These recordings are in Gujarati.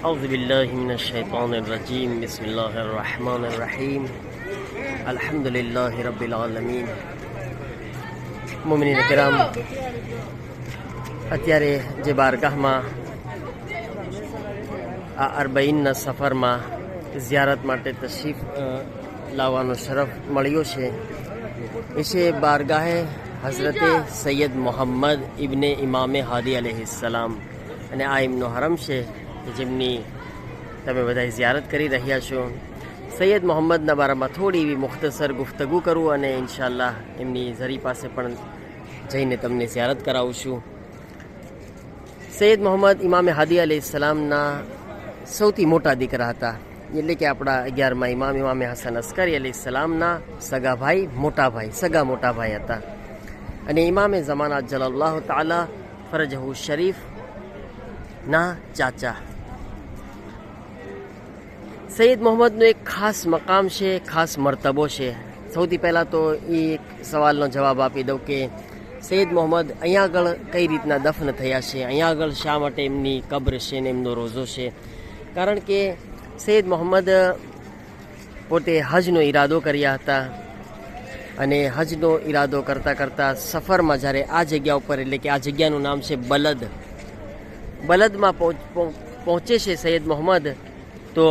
أعوذ بالله من الشيطان الرجيم بسم الله الرحمن الرحيم الحمد لله رب العالمين મોમિનીન કિરામ, અત્યારે જે બારગાહમાં આ અરબઈનના સફરમાં ઝિયારત માટે તશરીફ લાવવાનો શરફ મળ્યો છે એ છે બારગાહે હઝરતે સૈયદ મોહમ્મદ ઇબ્ને ઇમામે હાદી અલૈહિસ્સલામ. અને આ એમનો હરમ છે જેમની તમે બધા ઝિયારત કરી રહ્યા છો. સૈયદ મોહમ્મદના બારામાં થોડી એવી મુખ્તસર ગુફ્તગુ કરું અને ઇન્શાઅલ્લાહ એમની ઝરી પાસે પણ જઈને તમને ઝિયારત કરાવું છું. સૈયદ મોહમ્મદ ઇમામે હાદી અલૈહિસ્સલામના સૌથી મોટા દીકરા હતા, એટલે કે આપણા 11મા ઇમામ ઇમામે હસન અસ્કરી અલૈહિસ્સલામના સગા મોટા ભાઈ હતા. અને ઇમામે ઝમાના જલલ્લાહુ તઆલા ફરજહુ શરીફ ના ચાચા. સૈયદ મોહમ્મદનો એક ખાસ મકામ છે, ખાસ મર્તબો છે. સૌથી પહેલાં તો એ એક સવાલનો જવાબ આપી દઉં કે સૈયદ મોહમ્મદ અહીંયા આગળ કઈ રીતના દફન થયા છે, અહીંયા આગળ શા માટે એમની કબ્ર છે ને એમનો રોઝો છે. કારણ કે સૈયદ મોહમ્મદ પોતે હજનો ઈરાદો કર્યા હતા અને હજનો ઈરાદો કરતાં સફરમાં જ્યારે આ જગ્યા ઉપર, એટલે કે આ જગ્યાનું નામ છે બલદમાં પહોંચે છે સૈયદ મોહમ્મદ, તો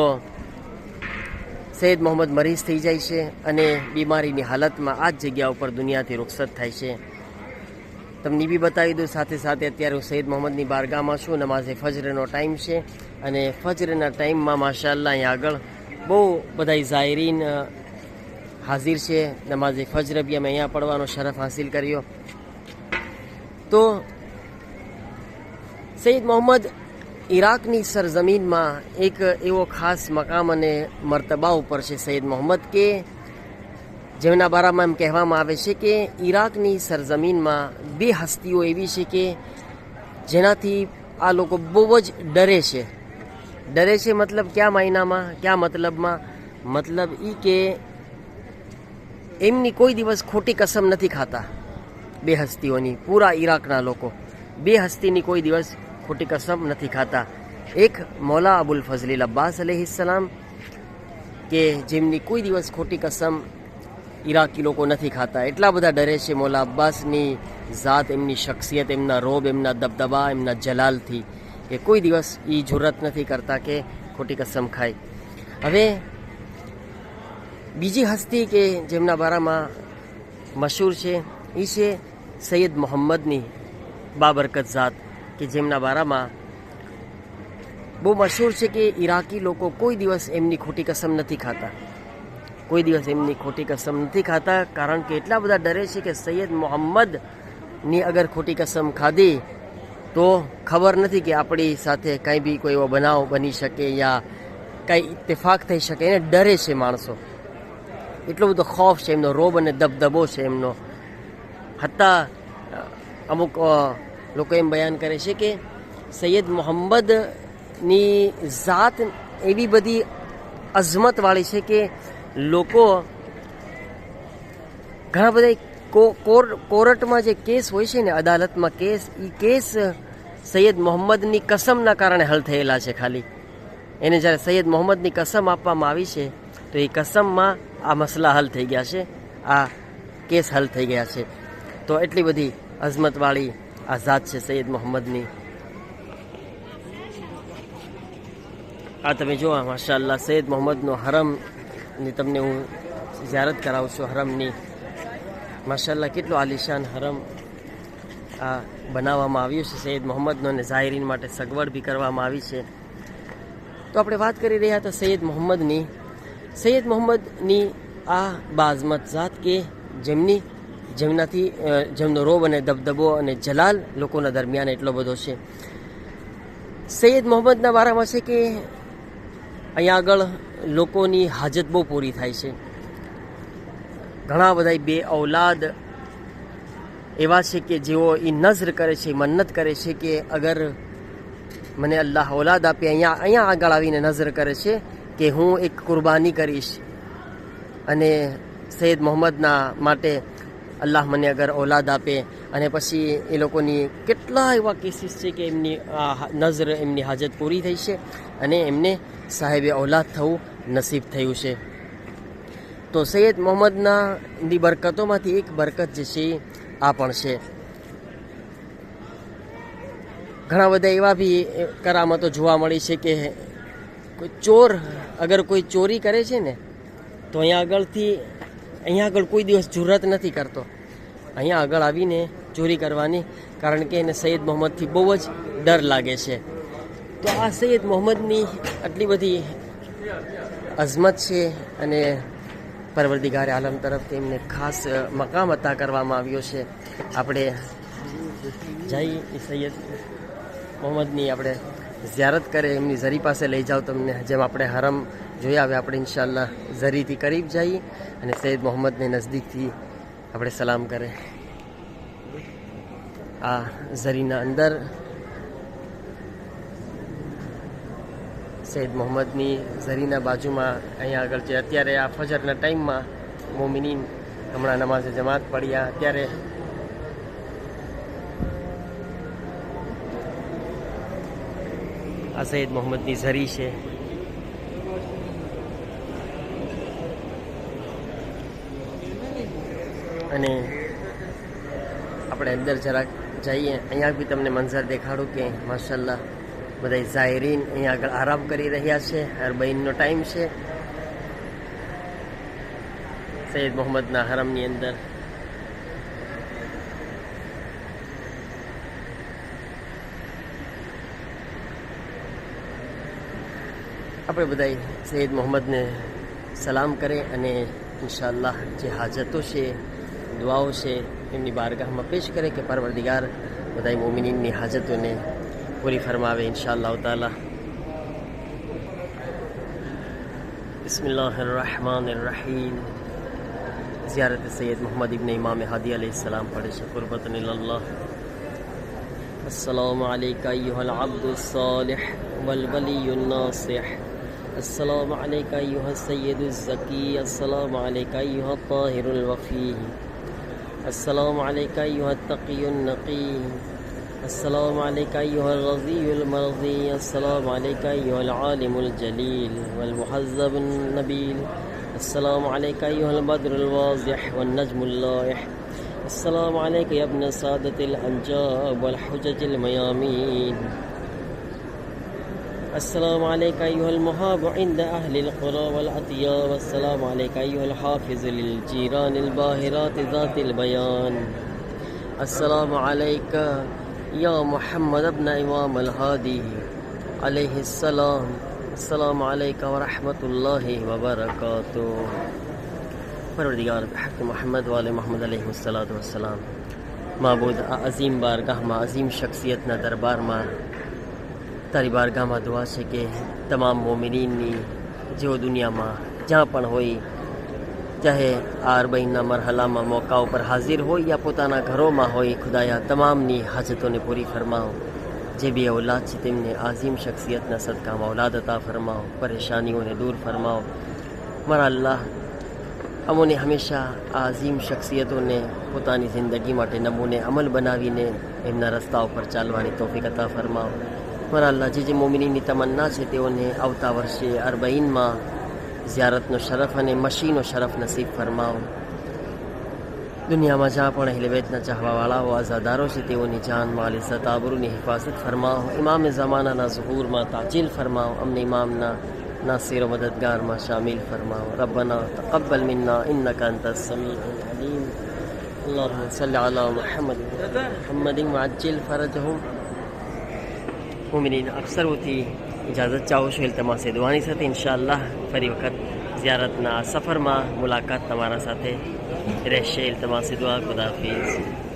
સૈયદ મોહમ્મદ મરીઝ થઈ જાય છે અને બીમારીની હાલતમાં આ જ જગ્યા ઉપર દુનિયાથી રૂખસત થાય છે. તમને બી બતાવી દઉં, સાથે સાથે અત્યારે હું સૈયદ મોહમ્મદની બારગાહમાં છું. નમાઝે ફજરનો ટાઈમ છે અને ફજરના ટાઈમમાં માશાઅલ્લાહ અહીંયા આગળ બહુ બધા ઝાયરીન હાજર છે. નમાઝે ફજર બી અમે અહીંયા પડવાનો શરફ હાસિલ કર્યો. તો સૈયદ મોહમ્મદ ઈરાકની સરજમીનમાં એક એવો ખાસ મકામ અને મર્તબા ઉપર છે સૈયદ મોહમ્મદ, કે જેમના બારામાં એમ કહેવામાં આવે છે કે ઈરાકની સરજમીનમાં બે હસ્તીઓ એવી છે કે જેનાથી આ લોકો બહુ જ ડરે છે. મતલબ કયા માયનામાં, કયા મતલબમાં? મતલબ એ કે એમની કોઈ દિવસ ખોટી કસમ નથી ખાતા. બે હસ્તીઓની, પૂરા ઈરાકના લોકો બે હસ્તીની કોઈ દિવસ ખોટી કસમ નથી ખાતા. એક મૌલા અબુલ ફઝલીલ અબ્બાસ અલૈહિસ્સલામ, કે જેમની કોઈ દિવસ ખોટી કસમ ઈરાકી લોકો નથી ખાતા. એટલા બધા ડરે છે મૌલા અબ્બાસની ઝાત, એમની શખ્સિયત, એમના રોબ, એમના દબદબા, એમના જલાલથી, કે કોઈ દિવસ એ જુરત નથી કરતા કે ખોટી કસમ ખાય. હવે બીજી હસ્તી કે જેમના બારામાં મશહૂર છે એ છે સૈયદ મોહમ્મદની બાબરકત ઝાત, કે જેમના બારામાં બહુ મશહૂર છે કે ઈરાકી લોકો કોઈ દિવસ એમની ખોટી કસમ નથી ખાતા. કારણ કે એટલા બધા ડરે છે કે સૈયદ મોહમ્મદની અગર ખોટી કસમ ખાધી તો ખબર નથી કે આપણી સાથે કંઈ બી કોઈ એવો બનાવ બની શકે યા કંઈ ઇત્તેફાક થઈ શકે. એને ડરે છે માણસો, એટલો બધો ખૌફ છે એમનો, રોબ અને દબદબો છે એમનો. હત્તા અમુક લોકો એમ બયાન કરે છે કે સૈયદ મોહમ્મદની ઝાત એવી બધી અઝમતવાળી છે કે લોકો ઘણા બધા કોર્ટમાં જે કેસ હોય છે ને, અદાલતમાં કેસ, એ કેસ સૈયદ મોહમ્મદની કસમના કારણે હલ થયેલા છે. ખાલી એને જ્યારે સૈયદ મોહમ્મદની કસમ આપવામાં આવી છે તો એ કસમમાં આ મસલા હલ થઈ ગયા છે, આ કેસ હલ થઈ ગયા છે. તો એટલી બધી અઝમતવાળી આ ઝાત છે સૈયદ મોહમ્મદની. આ તમે જુઓ માશાઅલ્લાહ સૈયદ મોહમ્મદનો હરમની તમને હું ઝિયારત કરાવું છું. હરમની માશાઅલ્લાહ કેટલો આલિશાન હરમ આ બનાવવામાં આવ્યું છે સૈયદ મોહમ્મદનો, અને ઝાયરીન માટે સગવડ બી કરવામાં આવી છે. તો આપણે વાત કરી રહ્યા હતા સૈયદ મોહમ્મદની આ બાઝમત ઝાત, કે જેમનો રોબ અને દબદબો અને જલાલ લોકોના દરમિયાન એટલો બધો છે. સૈયદ મોહમ્મદના બારામાં છે કે અહીંયા આગળ લોકોની હાજત બહુ પૂરી થાય છે. ઘણા બધા બે ઔલાદ એવા છે કે જેઓ એ નઝર કરે છે, મન્નત કરે છે કે અગર મને અલ્લાહ ઔલાદ આપે, અહીંયા આગળ આવીને નઝર કરે છે કે હું એક કુરબાની કરીશ અને સૈયદ મોહમ્મદના માટે અલ્લાહ મને અગર ઔલાદ આપે અને પછી એ લોકોની કેટલા એવા કેસીસ છે કે એમની નજર એમની હાજત પૂરી થઈ છે અને એમને સાહેબે ઔલાદ થવું નસીબ થયું છે. તો સૈયદ મોહમ્મદના ની બરકતોમાંથી એક બરકત જે છે આ પણ છે. ઘણા બધા એવા બી કરામતો જોવા મળી છે કે કોઈ ચોર અગર કોઈ ચોરી કરે છે ને તો અહીંયા આગળ કોઈ દિવસ જુરત નથી કરતો અહીંયા આગળ આવીને ચોરી કરવાની, કારણ કે એને સૈયદ મોહમ્મદથી બહુ જ ડર લાગે છે. તો આ સૈયદ મોહમ્મદની આટલી બધી અઝમત છે અને પરવરદિગાર આલમ તરફથી એમને ખાસ મકામ અતા કરવામાં આવ્યો છે. આપણે જઈ સૈયદ મોહમ્મદની આપણે ઝિયારત કરે, એમની ઝરી પાસે લઈ જાઓ તમને, જેમ આપણે હરમ જોયા. હવે આપણે ઇન્શાઅલ્લાહ ઝરીથી કરીબ જઈએ અને સૈયદ મોહમ્મદને નજદીકથી આપણે સલામ કરે. આ ઝરીના અંદર સૈયદ મોહમ્મદની ઝરીના બાજુમાં અહીંયા આગળ છે. અત્યારે આ ફજરના ટાઈમમાં મોમિનીન હમણાં નમાઝે જમાત પડ્યા, અત્યારે આ સૈયદ મોહમ્મદની ઝરી છે. અને આપણે અંદર જરાક જઈએ. અહીંયા બી તમને મંઝર દેખાડું કે માશાલ્લાહ બધા ઝાયરીન અહીંયા આગળ આરામ કરી રહ્યા છે. અરબઈનનો ટાઈમ છે સૈયદ મોહમ્મદના હરમની અંદર. આપણે બધા સૈયદ મોહમ્મદને સલામ કરે અને ઇન્શાઅલ્લાહ જે હાજતો છે, દુઆઓ છે, એમની બારગાહમાં પેશ કરે કે પરવરદિગાર બધા મોમિનીનની હાજતોને પૂરી ફરમાવે ઇન્શાઅલ્લાહ તાલા. બિસ્મિલ્લાહિર रहमानिर रहीम. ज़ियारत सैयद मोहम्मद इब्न इमाम हादी अलैहिस्सलाम पढ़े से कुर्बतन इलल्लाह. अस्सलामु अलैका अय्युहल अब्दुस सालिह वल वलियुन नासिह. अस्सलामु अलैका अय्युहस सय्यदुज़ ज़की. अस्सलामु अलैका अय्युहत ताहिरुल वफ़ी. अस्सलामु अलैका अय्युहत तक़ियुन नक़ी. अस्सलामु अलैका अय्युहल रज़ियुल मर्ज़ी. अस्सलामु अलैका अय्युहल आलिमुल जलील वल मुहज़्ज़बुन नबील. अस्सलामु अलैका अय्युहल बद्रुल वाज़िह वन नजमुल लाइह. अस्सलामु अलैका या इब्न सादतिल अंजाब वल हुजजिल मयामीन. अस्सलामु अलैका अय्युहल मुहाब इंद अहलिल क़ुरा वल अतियाब. अस्सलामु अलैका अय्युहल हाफ़िज़ लिल जीरानिल बाहिरात ज़ातिल बयान. अस्सलामु अलैका या मुहम्मद इब्न इमाम अल हादी अलैहिस्सलाम. अस्सलामु अलैका व रहमतुल्लाहि व बरकातुहू. परवरदिगार हक़ मोहम्मद वाले मोहम्मद अलैहिस्सलातु वस्सलाम. माबूद आ अजीम बारगाहમાં, અઝીમ શખ્સિયતના દરબારમાં તારી બારગાહમાં દુઆ છે કે તમામ મોમિનીનની જેઓ દુનિયામાં જ્યાં પણ હોય, ચાહે આ અરબઈનના મરહલામાં મોકાઓ પર હાજર હોય યા પોતાના ઘરોમાં હોય, ખુદાયા તમામની હાજતોને પૂરી ફરમાવો. જે બી ઔલાદ છે તેમને આઝીમ શખ્સિયતના સદકામાં ઔલાદ અતા ફરમાવો, પરેશાનીઓને દૂર ફરમાવો. મારા અલ્લાહ અમોને હંમેશા આ અઝીમ શખ્સિયતોને પોતાની જિંદગી માટે નમૂને અમલ બનાવીને એમના રસ્તા ઉપર ચાલવાની તૌફીક અતા ફરમાવો. મારા અલ્લાહ જે મોમિનીની તમન્ના છે તેઓને આવતા વર્ષે અરબઈનમાં ઝિયારતનો શરફ અને મશીનો શરફ નસીબ ફરમાવો. દુનિયામાં જ્યાં પણ અહેલે બેતના ચાહવાવાળાઓ, આઝાદારો છે તેઓની જાન, માલ, ઇઝ્ઝત, આબરૂની હિફાજત ફરમાવો. ઇમામ ઝમાનાના ઝુહૂરમાં તાજીલ ફરમાવો. અમને ઇમામના नासिर मददगार में शामिल फरमाओ. रब्बना तक़ब्बल मिन्ना इन्नका अंतस समीउल अलीम. अल्लाहुम्मा सल्लि अला मुहम्मदिन वअज्जिल फरजहुम. मुमिनीन अक्सर होती इजाज़त चाहो છો ઇલ્તમાસ દુઆની સાથે. ઇન્શાઅલ્લાહ ફરી વખત ઝિયારતના સફરમાં મુલાકાત તમારા સાથે રહેશે. ઇલ્તમાસ દુઆ. ખુદાહાફિઝ.